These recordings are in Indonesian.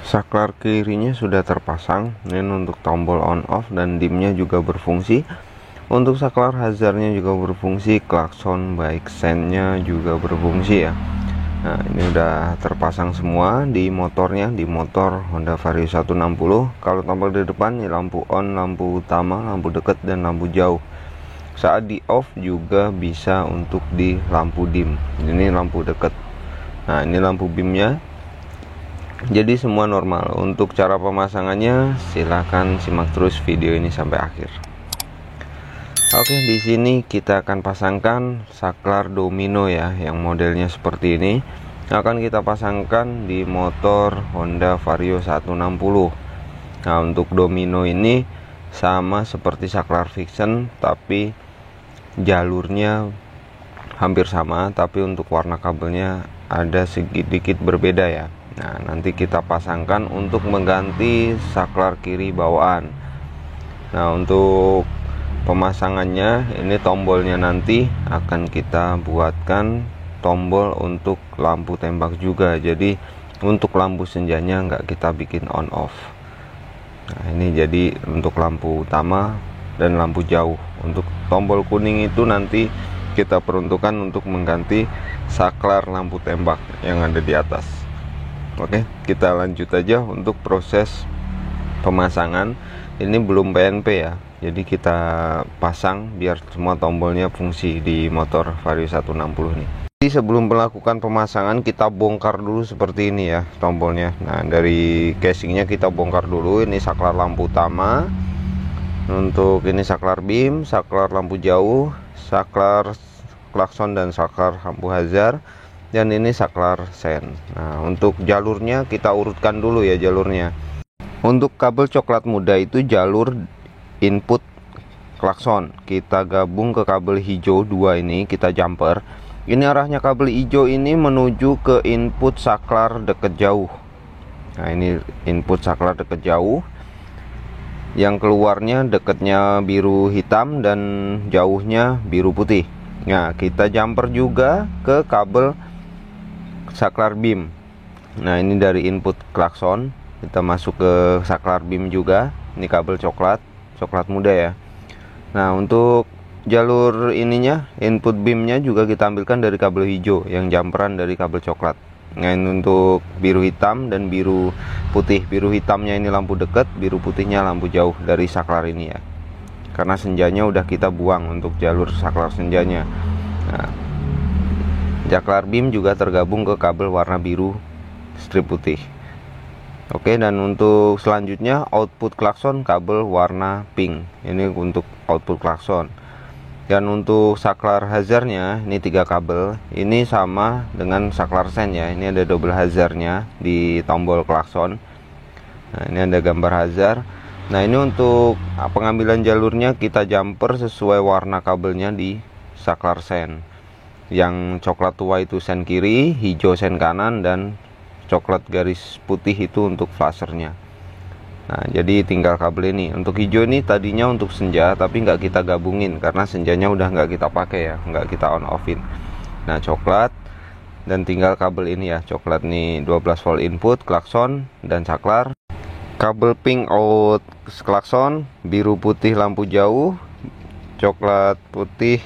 Saklar kirinya sudah terpasang. Ini untuk tombol on off dan dimnya juga berfungsi. Untuk saklar hazardnya juga berfungsi, klakson baik sennya juga berfungsi ya. Nah, ini udah terpasang semua di motornya, di motor Honda Vario 160. Kalau tombol di depan ini lampu on, lampu utama, lampu dekat dan lampu jauh. Saat di off juga bisa untuk di lampu dim. Ini lampu dekat. Nah, ini lampu bimnya. Jadi semua normal. Untuk cara pemasangannya silahkan simak terus video ini sampai akhir. Oke, di sini kita akan pasangkan saklar domino ya, yang modelnya seperti ini. Akan kita pasangkan di motor Honda Vario 160. Nah, untuk domino ini sama seperti saklar fiction, tapi jalurnya hampir sama, tapi untuk warna kabelnya ada sedikit berbeda ya. Nah, nanti kita pasangkan untuk mengganti saklar kiri bawaan. Nah, untuk pemasangannya ini tombolnya nanti akan kita buatkan tombol untuk lampu tembak juga. Jadi untuk lampu senjanya nggak kita bikin on off. Nah, ini jadi untuk lampu utama dan lampu jauh. Untuk tombol kuning itu nanti kita peruntukkan untuk mengganti saklar lampu tembak yang ada di atas. Oke, kita lanjut aja untuk proses pemasangan. Ini belum PNP ya, jadi kita pasang biar semua tombolnya fungsi di motor Vario 160 nih. Jadi sebelum melakukan pemasangan kita bongkar dulu seperti ini ya tombolnya. Nah, dari casingnya kita bongkar dulu. Ini saklar lampu utama, untuk ini saklar bim, saklar lampu jauh, saklar klakson dan saklar lampu hazard, dan ini saklar sen. Nah, untuk jalurnya kita urutkan dulu ya jalurnya. Untuk kabel coklat muda itu jalur input klakson, kita gabung ke kabel hijau 2 ini, kita jumper. Ini arahnya kabel hijau ini menuju ke input saklar dekat jauh. Nah, ini input saklar dekat jauh. Yang keluarnya dekatnya biru hitam dan jauhnya biru putih. Nah, kita jumper juga ke kabel saklar bim. Nah, ini dari input klakson kita masuk ke saklar bim juga. Ini kabel coklat muda ya. Nah, untuk jalur ininya, input bimnya juga kita ambilkan dari kabel hijau yang jumperan dari kabel coklat. Nah, ini untuk biru hitam dan biru putih. Biru hitamnya ini lampu dekat, biru putihnya lampu jauh dari saklar ini ya. Karena senjanya udah kita buang untuk jalur saklar senjanya. Nah, saklar bim juga tergabung ke kabel warna biru strip putih. Oke, dan untuk selanjutnya output klakson kabel warna pink. Ini untuk output klakson. Dan untuk saklar hazardnya ini 3 kabel. Ini sama dengan saklar sen ya. Ini ada double hazardnya di tombol klakson. Nah, ini ada gambar hazard. Nah, ini untuk pengambilan jalurnya kita jumper sesuai warna kabelnya di saklar sen. Yang coklat tua itu sen kiri, hijau sen kanan, dan coklat garis putih itu untuk flashernya. Nah, jadi tinggal kabel ini. Untuk hijau ini tadinya untuk senja, tapi nggak kita gabungin karena senjanya udah nggak kita pakai ya, nggak kita on offin. Nah, coklat dan tinggal kabel ini ya, coklat nih 12 volt input klakson dan saklar. Kabel pink out klakson, biru putih lampu jauh, coklat putih,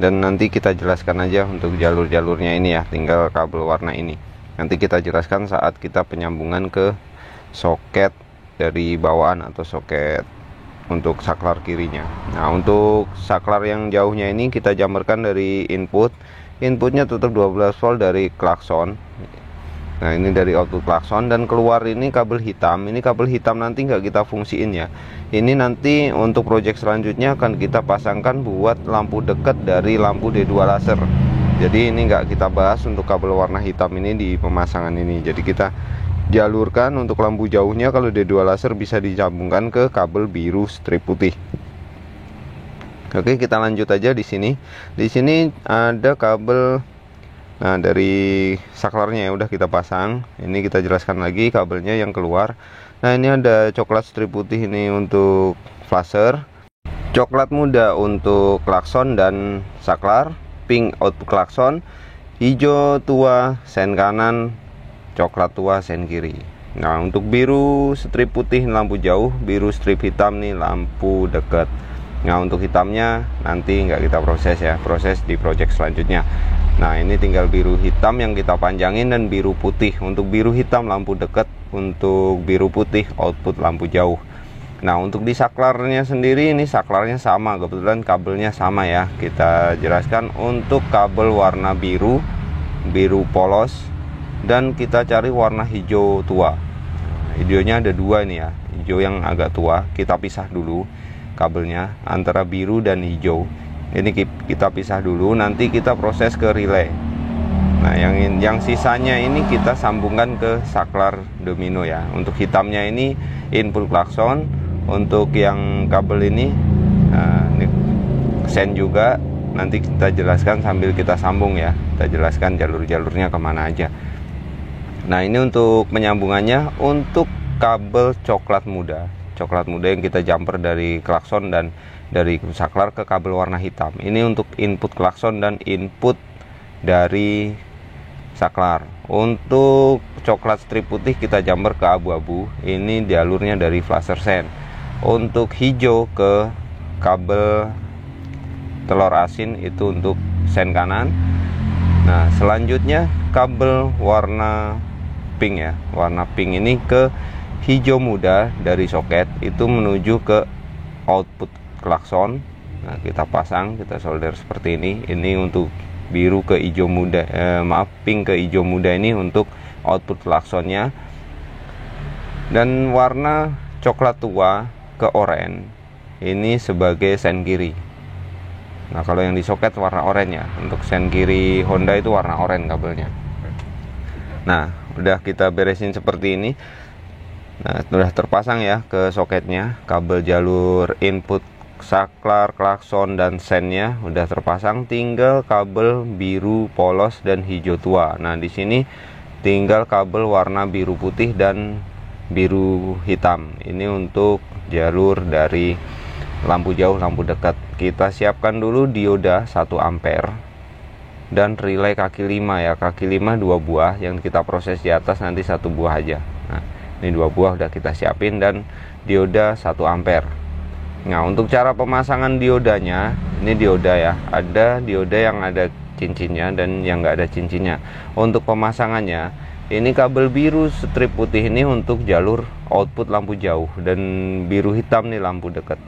dan nanti kita jelaskan aja untuk jalur-jalurnya ini ya, tinggal kabel warna ini. Nanti kita jelaskan saat kita penyambungan ke soket dari bawaan atau soket untuk saklar kirinya. Nah, untuk saklar yang jauhnya ini kita jumperkan dari inputnya tetap 12 volt dari klakson. Nah, ini dari output klakson, dan keluar ini kabel hitam. Ini kabel hitam nanti nggak kita fungsiin ya. Ini nanti untuk project selanjutnya akan kita pasangkan buat lampu dekat dari lampu D2 laser. Jadi ini nggak kita bahas untuk kabel warna hitam ini di pemasangan ini. Jadi kita jalurkan untuk lampu jauhnya, kalau D2 laser bisa disambungkan ke kabel biru strip putih. Oke, kita lanjut aja di sini. Di sini ada kabel. Nah, dari saklarnya ya udah kita pasang. Ini kita jelaskan lagi kabelnya yang keluar. Nah, ini ada coklat strip putih ini untuk flasher, coklat muda untuk klakson dan saklar, pink output klakson, hijau tua sen kanan, coklat tua sen kiri. Nah, untuk biru strip putih lampu jauh, biru strip hitam nih lampu dekat. Nah, untuk hitamnya nanti nggak kita proses ya, proses di project selanjutnya. Nah, ini tinggal biru hitam yang kita panjangin dan biru putih. Untuk biru hitam lampu dekat, untuk biru putih output lampu jauh. Nah, untuk di saklarnya sendiri, ini saklarnya sama, kebetulan kabelnya sama ya. Kita jelaskan untuk kabel warna biru, biru polos, dan kita cari warna hijau tua. Hijaunya ada dua nih ya, hijau yang agak tua. Kita pisah dulu kabelnya antara biru dan hijau. Ini kita pisah dulu, nanti kita proses ke relay. Nah, yang sisanya ini kita sambungkan ke saklar domino ya. Untuk hitamnya ini input klakson. Untuk yang kabel ini sen juga nanti kita jelaskan sambil kita sambung ya. Kita jelaskan jalur-jalurnya kemana aja. Nah, ini untuk penyambungannya. Untuk kabel coklat muda yang kita jumper dari klakson dan dari saklar ke kabel warna hitam. Ini untuk input klakson dan input dari saklar. Untuk coklat strip putih kita jumper ke abu-abu. Ini jalurnya dari flasher sen. Untuk hijau ke kabel telur asin itu untuk sen kanan. Nah, selanjutnya kabel warna pink ya, warna pink ini ke hijau muda dari soket itu menuju ke output klakson. Nah, kita pasang, kita solder seperti ini. Ini untuk biru ke hijau muda, pink ke hijau muda ini untuk output klaksonnya. Dan warna coklat tua ke oranye ini sebagai sen kiri. Nah, kalau yang di soket warna oranye ya. Untuk sen kiri Honda itu warna oranye kabelnya. Nah, udah kita beresin seperti ini. Nah, sudah terpasang ya ke soketnya. Kabel jalur input saklar, klakson, dan sennya udah terpasang. Tinggal kabel biru polos dan hijau tua. Nah, di sini tinggal kabel warna biru putih dan biru hitam. Ini untuk jalur dari lampu jauh, lampu dekat. Kita siapkan dulu dioda 1 ampere dan relay kaki 5 ya. Kaki 5 2 buah, yang kita proses di atas nanti 1 buah aja. Nah, ini 2 buah udah kita siapin, dan dioda 1 ampere. Nah, untuk cara pemasangan diodanya, ini dioda ya. Ada dioda yang ada cincinnya dan yang nggak ada cincinnya. Untuk pemasangannya, ini kabel biru strip putih ini untuk jalur output lampu jauh, dan biru hitam nih lampu dekat.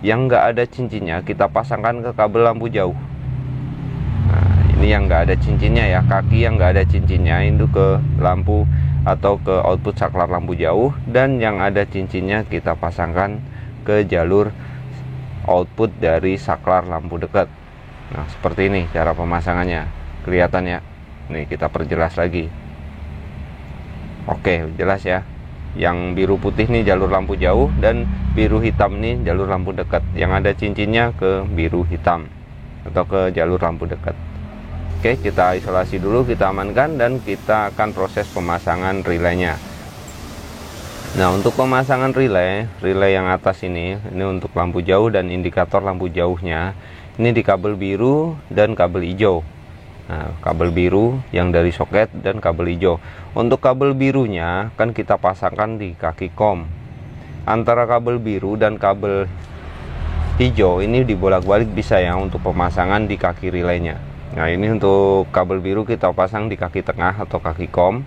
Yang nggak ada cincinnya kita pasangkan ke kabel lampu jauh. Nah, ini yang nggak ada cincinnya ya, kaki yang nggak ada cincinnya itu ke lampu atau ke output saklar lampu jauh, dan yang ada cincinnya kita pasangkan ke jalur output dari saklar lampu dekat. Nah, seperti ini cara pemasangannya. Kelihatan ya. Nih, kita perjelas lagi. Oke, jelas ya. Yang biru putih nih jalur lampu jauh, dan biru hitam nih jalur lampu dekat. Yang ada cincinnya ke biru hitam atau ke jalur lampu dekat. Oke, kita isolasi dulu, kita amankan, dan kita akan proses pemasangan relaynya. Nah, untuk pemasangan relay yang atas ini untuk lampu jauh dan indikator lampu jauhnya. Ini di kabel biru dan kabel hijau. Nah, kabel biru yang dari soket dan kabel hijau. Untuk kabel birunya kan kita pasangkan di kaki kom. Antara kabel biru dan kabel hijau ini dibolak-balik bisa ya untuk pemasangan di kaki relaynya. Nah, ini untuk kabel biru kita pasang di kaki tengah atau kaki kom.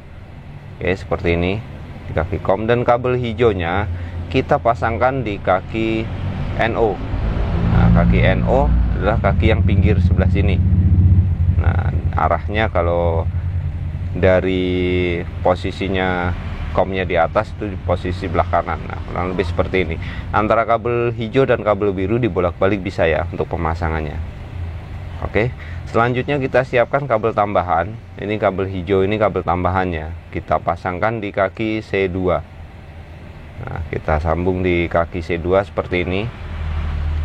Oke, seperti ini di kaki kom, dan kabel hijaunya kita pasangkan di kaki NO. Nah, kaki NO adalah kaki yang pinggir sebelah sini. Nah, arahnya kalau dari posisinya komnya di atas itu di posisi belah kanan. Nah, kurang lebih seperti ini. Antara kabel hijau dan kabel biru dibolak-balik bisa ya untuk pemasangannya. Oke, selanjutnya kita siapkan kabel tambahan. Ini kabel hijau, ini kabel tambahannya. Kita pasangkan di kaki C2. Nah, kita sambung di kaki C2 seperti ini.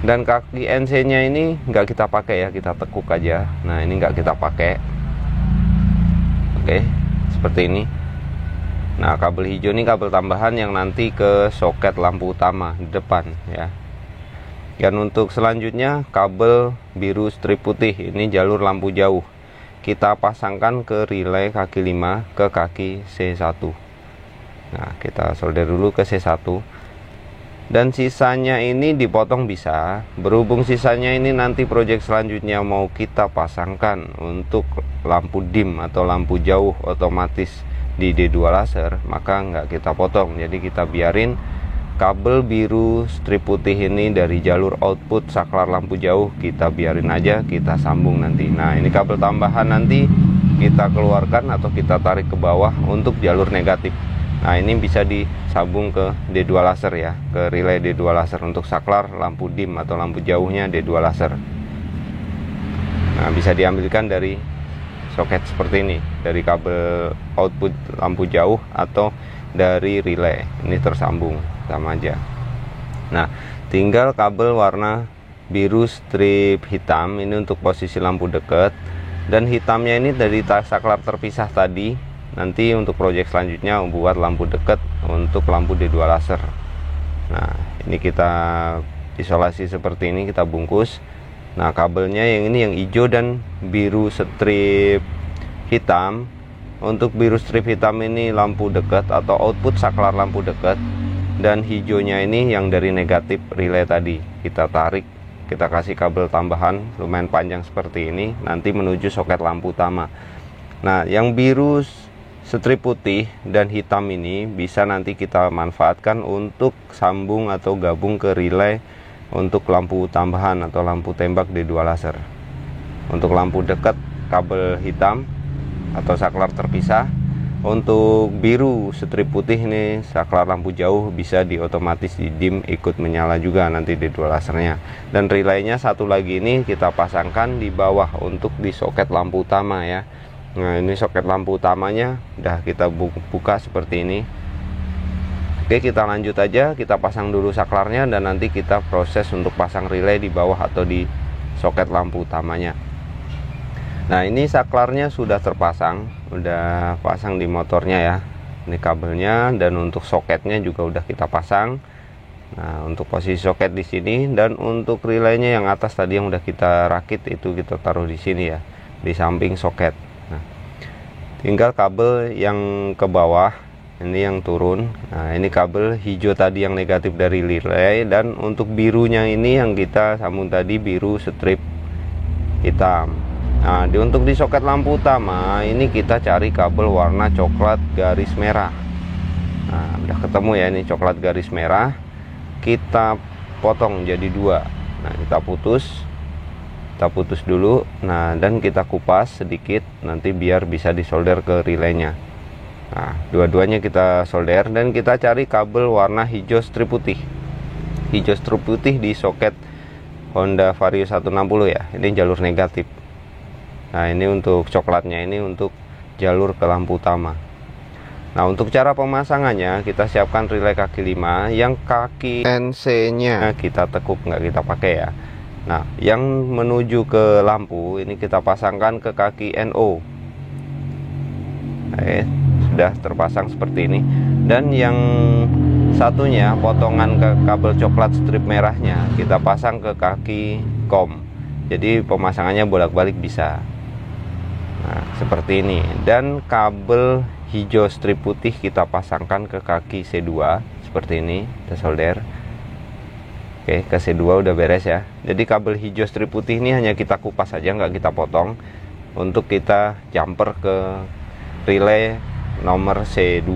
Dan kaki NC nya ini nggak kita pakai ya, kita tekuk aja. Nah, ini nggak kita pakai. Oke, seperti ini. Nah, kabel hijau ini kabel tambahan yang nanti ke soket lampu utama di depan ya. Dan untuk selanjutnya kabel biru strip putih, ini jalur lampu jauh. Kita pasangkan ke relay kaki 5 ke kaki C1. Nah, kita solder dulu ke C1. Dan sisanya ini dipotong bisa, berhubung sisanya ini nanti project selanjutnya mau kita pasangkan untuk lampu dim atau lampu jauh otomatis di D2 laser, maka nggak kita potong. Jadi kita biarin kabel biru strip putih ini dari jalur output saklar lampu jauh, kita biarin aja, kita sambung nanti. Nah, ini kabel tambahan nanti kita keluarkan atau kita tarik ke bawah untuk jalur negatif. Nah, ini bisa disambung ke D2 laser ya, ke relay D2 laser untuk saklar lampu dim atau lampu jauhnya D2 laser. Nah, bisa diambilkan dari soket seperti ini, dari kabel output lampu jauh atau dari relay. Ini tersambung sama aja. Nah, tinggal kabel warna biru strip hitam ini untuk posisi lampu dekat, dan hitamnya ini dari saklar terpisah tadi. Nanti untuk project selanjutnya buat lampu dekat untuk lampu D2 laser. Nah, ini kita isolasi seperti ini, kita bungkus. Nah, kabelnya yang ini yang hijau dan biru strip hitam. Untuk biru strip hitam ini lampu dekat atau output saklar lampu dekat, dan hijaunya ini yang dari negatif relay tadi. Kita tarik, kita kasih kabel tambahan lumayan panjang seperti ini, nanti menuju soket lampu utama. Nah, yang biru strip putih dan hitam ini bisa nanti kita manfaatkan untuk sambung atau gabung ke relay untuk lampu tambahan atau lampu tembak D2 laser. Untuk lampu dekat kabel hitam atau saklar terpisah. Untuk biru strip putih ini saklar lampu jauh bisa diotomatis di dim ikut menyala juga nanti D2 lasernya. Dan relaynya satu lagi ini kita pasangkan di bawah untuk di soket lampu utama ya. Nah, ini soket lampu utamanya udah kita buka seperti ini. Oke, kita lanjut aja, kita pasang dulu saklarnya dan nanti kita proses untuk pasang relay di bawah atau di soket lampu utamanya. Nah, ini saklarnya sudah terpasang, udah pasang di motornya ya. Ini kabelnya, dan untuk soketnya juga udah kita pasang. Nah, untuk posisi soket di sini, dan untuk relaynya yang atas tadi yang udah kita rakit itu kita taruh di sini ya, di samping soket. Tinggal kabel yang ke bawah ini yang turun. Nah, ini kabel hijau tadi yang negatif dari relay, dan untuk birunya ini yang kita sambung tadi biru strip hitam. Nah, untuk di soket lampu utama ini kita cari kabel warna coklat garis merah. Nah, udah ketemu ya, ini coklat garis merah. Kita potong jadi dua. Nah, kita putus dulu. Nah, dan kita kupas sedikit nanti biar bisa disolder ke relaynya. Nah, dua-duanya kita solder, dan kita cari kabel warna hijau strip putih. Hijau strip putih di soket Honda Vario 160 ya. Ini jalur negatif. Nah, ini untuk coklatnya ini untuk jalur ke lampu utama. Nah, untuk cara pemasangannya kita siapkan relay kaki 5 yang kaki NC-nya kita tekuk, nggak kita pakai ya. Nah, yang menuju ke lampu ini kita pasangkan ke kaki NO. Sudah terpasang seperti ini. Dan yang satunya potongan ke kabel coklat strip merahnya kita pasang ke kaki COM. Jadi pemasangannya bolak-balik bisa. Nah, seperti ini. Dan kabel hijau strip putih kita pasangkan ke kaki C2 seperti ini, kita solder. Oke, ke C2 udah beres ya. Jadi kabel hijau strip putih ini hanya kita kupas saja, nggak kita potong, untuk kita jumper ke relay nomor C2.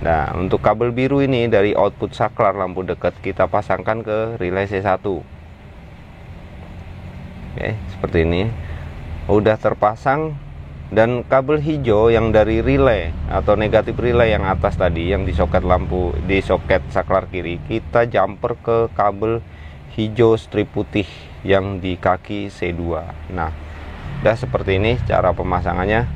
Nah, untuk kabel biru ini dari output saklar lampu dekat kita pasangkan ke relay C1. Oke, seperti ini. Udah terpasang. Dan kabel hijau yang dari relay atau negatif relay yang atas tadi yang di soket lampu, di soket saklar kiri, kita jumper ke kabel hijau strip putih yang di kaki C2. Nah, udah seperti ini cara pemasangannya.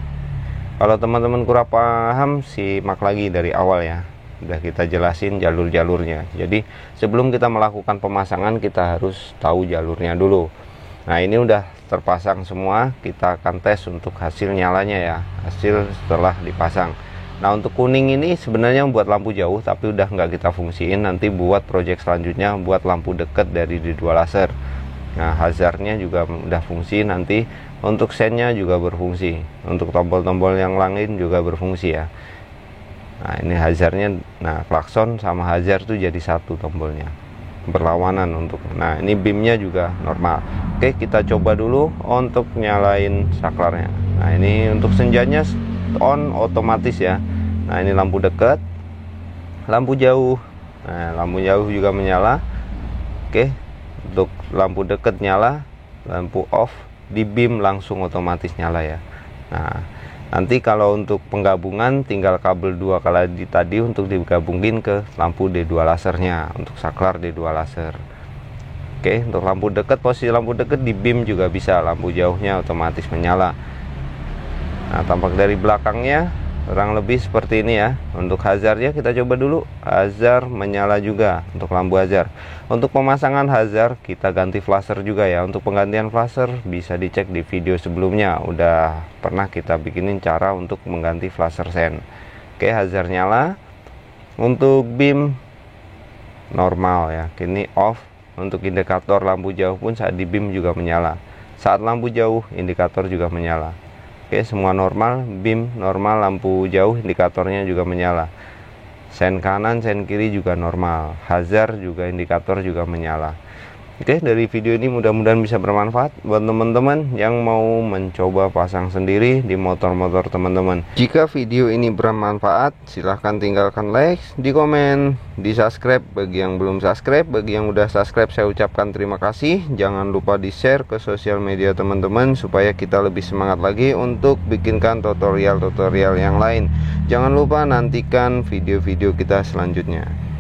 Kalau teman-teman kurang paham, simak lagi dari awal ya. Udah kita jelasin jalur-jalurnya. Jadi sebelum kita melakukan pemasangan kita harus tahu jalurnya dulu. Nah, ini udah terpasang semua, kita akan tes untuk hasil nyalanya ya, hasil setelah dipasang. Nah, untuk kuning ini sebenarnya buat lampu jauh, tapi udah nggak kita fungsiin, nanti buat project selanjutnya buat lampu dekat dari D2 laser. Nah, hazardnya juga udah fungsi, nanti untuk sennya juga berfungsi, untuk tombol-tombol yang lain juga berfungsi ya. Nah ini hazardnya, nah klakson sama hazard tuh jadi satu tombolnya, berlawanan untuk. Nah ini beamnya juga normal. Oke, kita coba dulu untuk nyalain saklarnya. Nah ini untuk senjanya on otomatis ya. Nah ini lampu dekat, lampu jauh. Nah lampu jauh juga menyala. Oke, untuk lampu dekat nyala, lampu off di beam langsung otomatis nyala ya. Nah nanti kalau untuk penggabungan tinggal kabel 2 kali tadi untuk digabungin ke lampu D2 lasernya untuk saklar D2 laser. Oke, untuk lampu dekat, posisi lampu dekat di beam juga bisa, lampu jauhnya otomatis menyala. Nah tampak dari belakangnya kurang lebih seperti ini ya. Untuk hazardnya kita coba dulu, hazard menyala juga untuk lampu hazard. Untuk pemasangan hazard kita ganti flasher juga ya. Untuk penggantian flasher bisa dicek di video sebelumnya, udah pernah kita bikinin cara untuk mengganti flasher sen. Oke, hazard nyala. Untuk beam normal ya, kini off. Untuk indikator lampu jauh pun saat di beam juga menyala. Saat lampu jauh indikator juga menyala. Oke, semua normal, beam normal, lampu jauh indikatornya juga menyala. Sen kanan, sen kiri juga normal, hazard juga indikator juga menyala. Oke, dari video ini mudah-mudahan bisa bermanfaat buat teman-teman yang mau mencoba pasang sendiri di motor-motor teman-teman. Jika video ini bermanfaat, silahkan tinggalkan like, di komen, di subscribe bagi yang belum subscribe. Bagi yang udah subscribe saya ucapkan terima kasih. Jangan lupa di share ke sosial media teman-teman supaya kita lebih semangat lagi untuk bikinkan tutorial-tutorial yang lain. Jangan lupa nantikan video-video kita selanjutnya.